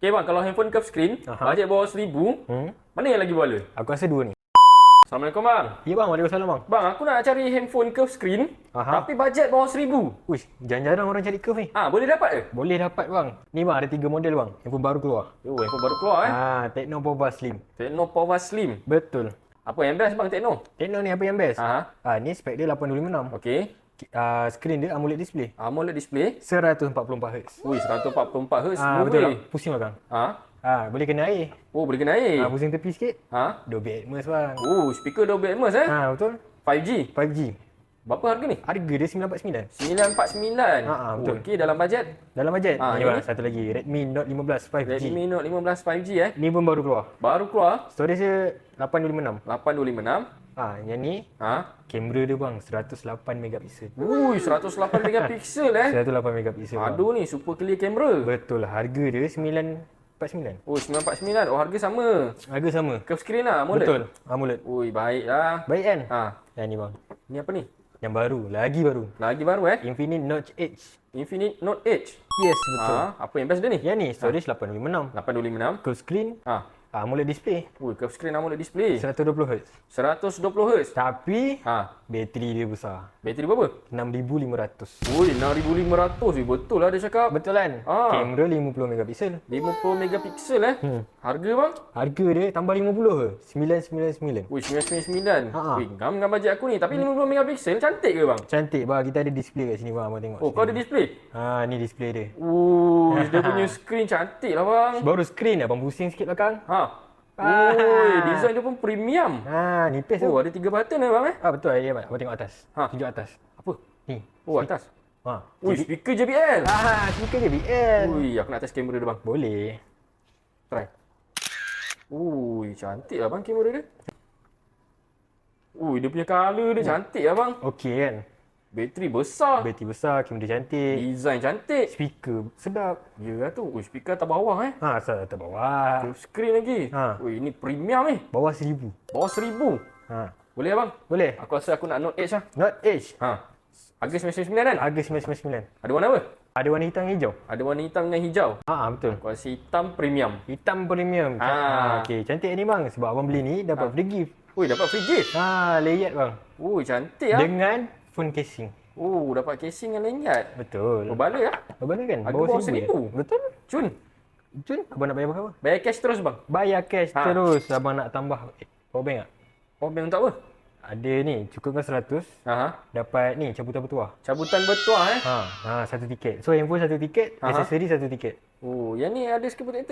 Okay bang, kalau handphone curve screen, bajet bawah 1000, mana yang lagi bala? Aku rasa dua ni. Assalamualaikum bang. Ya bang, waalaikumsalam bang. Bang, aku nak cari handphone curve screen, tapi bajet bawah 1000. Uish, jarang-jarang orang cari curve ni. Boleh dapat ke? Boleh dapat bang. Ni bang, ada 3 model bang. Handphone baru keluar. Handphone baru keluar Tecno Pova Slim. Tecno Pova Slim. Betul. Apa yang best bang Tecno? Tecno ni apa yang best? Ni spek dia 826. Okey. Screen dia AMOLED display. AMOLED display 144Hz. 144Hz. Betul lah. Pusing bang. Boleh kena air. Boleh kena air. Pusing tepi sikit. Dolby Atmos bang. Speaker Dolby Atmos Betul. 5G. 5G. Berapa harga ni? Harga dia 949. 949. Betul. Okey, dalam bajet. Dalam bajet. Ini Bang, satu lagi. Redmi Note 15 5G. Redmi Note 15 5G Ni pun baru keluar. Baru keluar. Storage dia 826. 826. Yang ni kamera dia bang 108 megapiksel. 108 megapiksel 108 megapiksel. Aduh ni super clear kamera. Betul. Harga dia 949. 949. Harga sama. Harga sama. Curve screen lah, AMOLED. Betul. AMOLED. Baiklah. Baik kan? Yang ni bang. Ni apa ni? Yang baru, lagi baru. Lagi baru Infinite Note Edge. Infinite Note Edge. Yes, betul. Apa yang best dia ni? Yang ni storage 856. 826. Curve screen. AMOLED display. Curve screen AMOLED display. 120Hz. 120Hz. Tapi bateri dia besar. Bateri berapa? 6500. 6500. Betul lah dia cakap. Betul kan? Kamera 50 megapiksel. 50 megapiksel Harga bang? Harga dia tambah 50 ke? 999. 999. Ngam bajet aku ni. Tapi 50 megapiksel cantik ke bang? Cantik bang. Kita ada display kat sini bang. Abang tengok. Kau ada display? Ni display dia. Dia punya screen cantik lah bang. Baru screen abang pusing sikit belakang. Design dia pun premium. Nipis tu. Ada 3 button bang Betul. Ya bang. Abang tengok atas. Tunjuk atas. Apa? Ni. Atas. Speaker JBL. Speaker JBL. Aku nak test kamera dia bang. Boleh. Try. Cantik lah bang kamera dia. Dia punya colour dia cantik lah bang. Okey kan? Bateri besar. Bateri besar, kamera cantik. Design cantik. Speaker sedap. Ya lah tu. Speaker atas bawah Asal atas bawah. Curve screen lagi. Ini premium Bawah 1000. Bawah 1000. Boleh abang? Boleh. Aku rasa aku nak Note Edge lah. Note Edge. Harga 999 kan? Harga 999. Ada warna apa? Ada warna hitam dan hijau. Ada warna hitam dengan hijau. Betul. Aku rasa hitam premium. Hitam premium. Okey, cantik ni bang. Sebab abang beli ni dapat free gift. Dapat free gift. Layout bang. Cantik lah. Dengan phone casing. Dapat casing dengan lanyard. Betul. Berbala lah. Berbala kan? Bawah 1000. Betul. Cun. Abang nak bayar berapa? Bayar cash terus bang. Bayar cash terus. Abang nak tambah power bank tak? Power bank untuk apa? Ada ni, cukupkan 100. Dapat ni, cabutan bertuah. Cabutan bertuah satu tiket. So handphone satu tiket, aksesori satu tiket. Yang ni ada skip